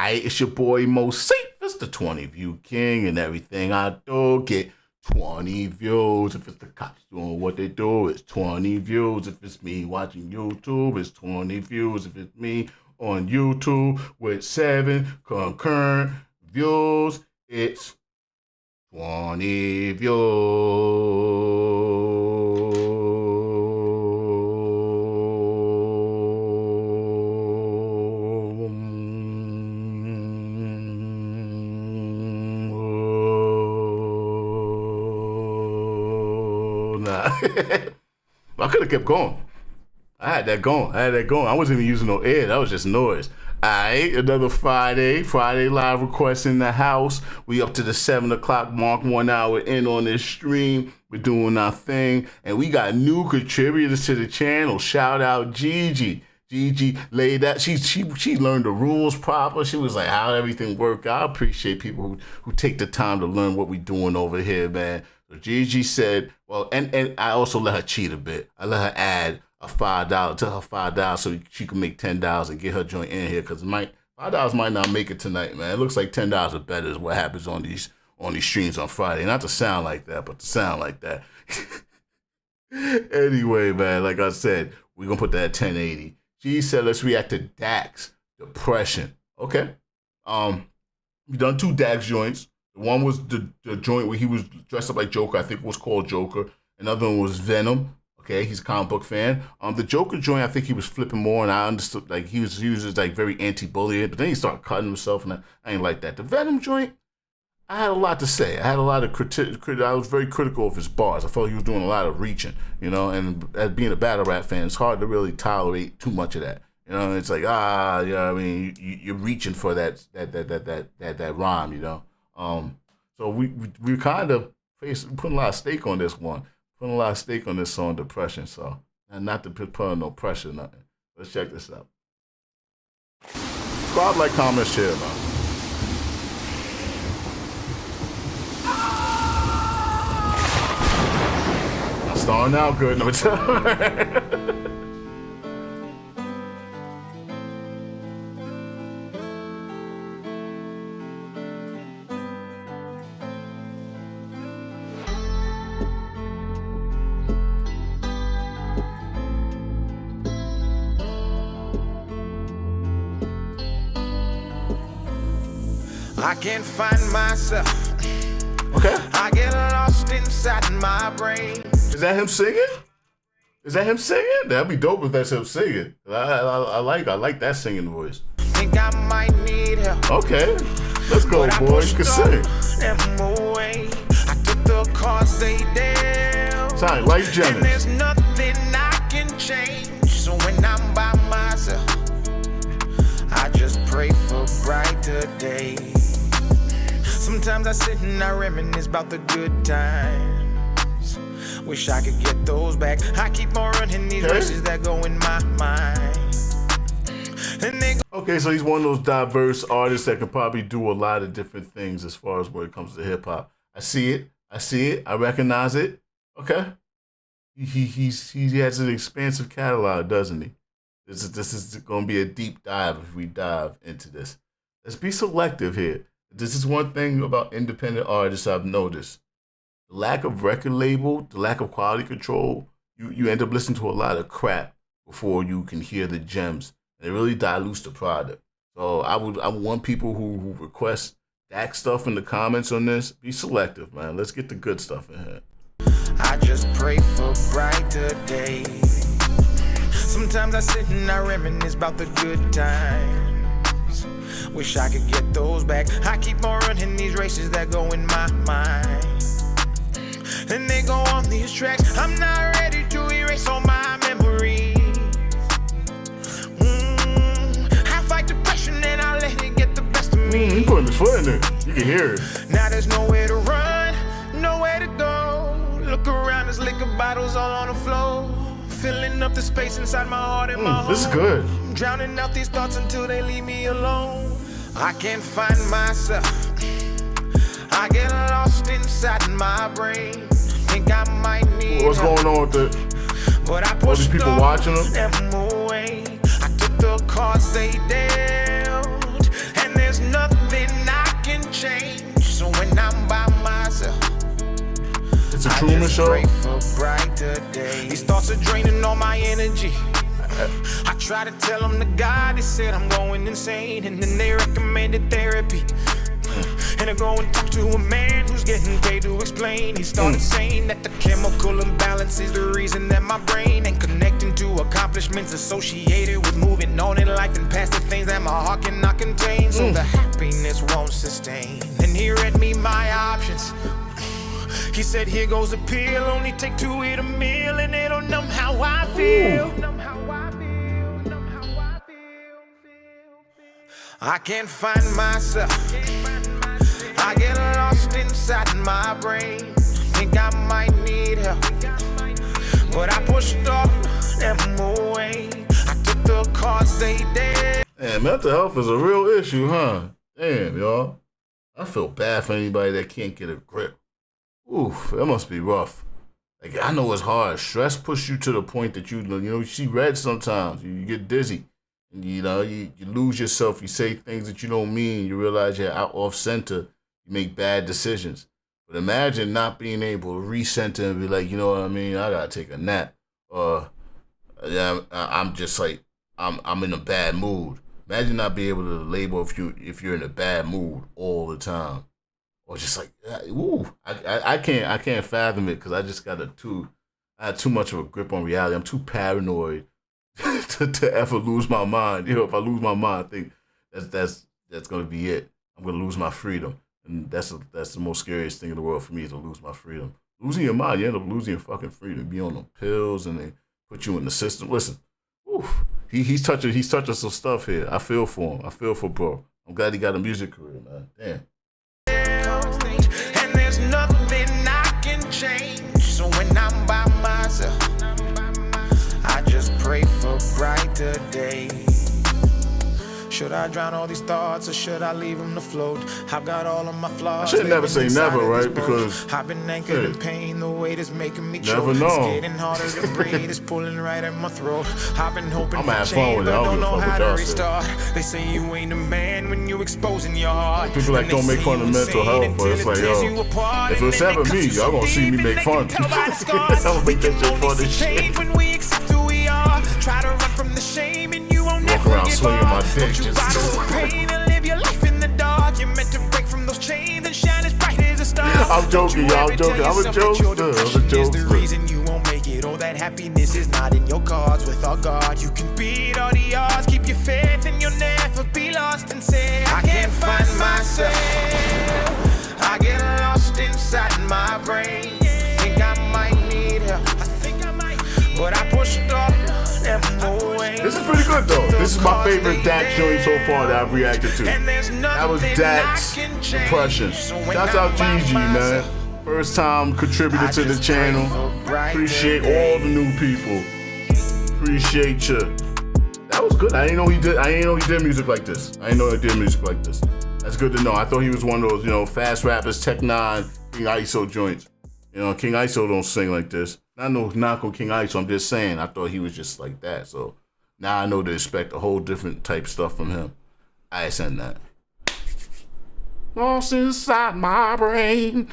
Alright, it's your boy Moseefus, the 20 view king, and everything I do get 20 views. If it's the cops doing what they do, it's 20 views. If it's me watching YouTube, it's 20 views. If it's me on YouTube with 7 concurrent views, it's 20 views. I could have kept going. I had that going. I wasn't even using no air. That was just noise. Alright, another Friday live request in the house. We up to the 7 o'clock mark, 1 hour in on this stream. We're doing our thing. And we got new contributors to the channel. Shout out Gigi. Gigi laid that. She learned the rules proper. She was like, how everything work. I appreciate people who take the time to learn what we doing over here, man. So Gigi said, well, and I also let her cheat a bit. I let her add a $5 to her $5 so she can make $10 and get her joint in here, because $5 might not make it tonight, man. It looks like $10 or better is what happens on these streams on Friday. Not to sound like that, but to sound like that. Anyway, man, like I said, we're gonna put that at 1080. She said, let's react to DAX Depression. Okay. We done 2 DAX joints. The one was the joint where he was dressed up like Joker. I think it was called Joker. Another one was Venom. Okay, he's a comic book fan. The Joker joint, I think he was flipping more, and I understood like he was just like very anti-bullying. But then he started cutting himself, and I ain't like that. The Venom joint, I had a lot to say. I had a lot of I was very critical of his bars. I felt he was doing a lot of reaching, you know. And as being a battle rap fan, it's hard to really tolerate too much of that. You know, it's like you know what I mean, you're reaching for that rhyme, you know. So we kind of putting a lot of stake on this one. Putting a lot of stake on this song, Depression. So, and not to put on no pressure, nothing. Let's check this out. Subscribe, like, comment, share, man. I'm starting out good. No, it's I can't find myself. Okay. I get lost inside my brain. Is that him singing? That'd be dope if that's him singing. I like that singing voice. Think I might need help. Okay. Let's go, boy. You can sing. I took the cards they dealt. Sound like Jennings. And there's nothing I can change. So when I'm by myself, I just pray for brighter days. Sometimes I sit and I reminisce about the good times. Wish I could get those back. I keep on running these races that go in my mind. Okay, so he's one of those diverse artists that can probably do a lot of different things as far as when it comes to hip hop. I see it. I recognize it. Okay. He has an expansive catalog, doesn't he? This is going to be a deep dive if we dive into this. Let's be selective here. This is one thing about independent artists I've noticed. The lack of record label, the lack of quality control, you end up listening to a lot of crap before you can hear the gems. And it really dilutes the product. So I want people who request DAX stuff in the comments on this, be selective, man. Let's get the good stuff in here. I just pray for brighter days. Sometimes I sit and I reminisce about the good times. Wish I could get those back. I keep on running these races that go in my mind. And they go on these tracks. I'm not ready to erase all my memories. I fight depression and I let it get the best of me. He putting his foot in there. You can hear it. Now there's nowhere to run, nowhere to go. Look around, there's liquor bottles all on the floor. Filling up the space inside my heart and my home. This is good. Drowning out these thoughts until they leave me alone. I can't find myself. I get lost inside my brain. Think I might need What's going on with it? But I all these people watching them? Away. I took the cards they dealt. And there's change. So when I'm by myself, It's a Truman Show. pray for brighter days. These thoughts are draining all my energy. I try to tell them the God, they said I'm going insane, and then they recommended therapy. And I go and talk to a man who's getting paid to explain. He started saying that the chemical imbalance is the reason that my brain ain't connecting to accomplishments associated with moving on in life and past the things that my heart cannot contain. So the happiness won't sustain. And he read me my options. He said, here goes a pill, only take 2 to eat a meal, and it'll numb how I feel. I can't find myself. I get lost inside my brain. Think I might need help, but I pushed off them away. I took the cards they did. Man, mental health is a real issue, huh? Damn, y'all. I feel bad for anybody that can't get a grip. Oof, that must be rough. Like, I know it's hard. Stress pushes you to the point that you see red sometimes. You get dizzy. And, you lose yourself. You say things that you don't mean. You realize you're out off center. You make bad decisions. But imagine not being able to recenter and be like, you know what I mean? I gotta take a nap. Or I'm just like, I'm in a bad mood. Imagine not being able to label if you're in a bad mood all the time. Or just like, ooh, I can't fathom it because I just I had too much of a grip on reality. I'm too paranoid to ever lose my mind. If I lose my mind, I think that's gonna be it. I'm gonna lose my freedom, and that's the most scariest thing in the world for me, is to lose my freedom. Losing your mind, you end up losing your fucking freedom. Be on the pills, and they put you in the system. Listen, oof, he's touching some stuff here. I feel for him. I feel for bro. I'm glad he got a music career, man. Damn. And there's nothing I can change. So when I'm by myself, I just pray for brighter days. Should I drown all these thoughts, or should I leave them to float? I've got all of my flaws. I should never say never, right? Because I've been anchored in pain. The weight is making me choke. Never know. It's getting harder to breathe. It's pulling right at my throat. I've been hoping I'm for have fun change, with it. but I don't don't know give a fuck how what to y'all restart. They say you ain't a man when you exposing your heart. People like don't make fun of mental health, but it's like, yo, if it was ever me, y'all gonna see me make fun. I don't make that shit fun as shit. When we accept who we are, try to run from the shame and you won't Walk never around get swinging far. my dick, Don't you just- bottle the pain and live your life in the dark. You're meant to break from those chains and shine as bright as a star. I'm joking, y'all. I'm joking. I'm a jokester. I'm a The jokester. reason you won't make it, all that happiness is not in your cards. With our God, you can beat all the odds. Keep your faith and you'll never be lost. And say, I can't find myself. I get lost inside my brain. Think I might need help. I think I might, but I pushed off them away. This is pretty good though. This is my favorite DAX joint so far that I've reacted to. That was DAX Depression. Shouts out Gigi, man. First time contributor to the channel. Appreciate all the new people. Appreciate you. That was good. I didn't know he did music like this. I didn't know he did music like this. That's good to know. I thought he was one of those, fast rappers, Tech 9, King ISO joints. King ISO don't sing like this. Not no knock on King ISO. I'm just saying, I thought he was just like that. So now I know to expect a whole different type stuff from him. I send that. Lost inside my brain.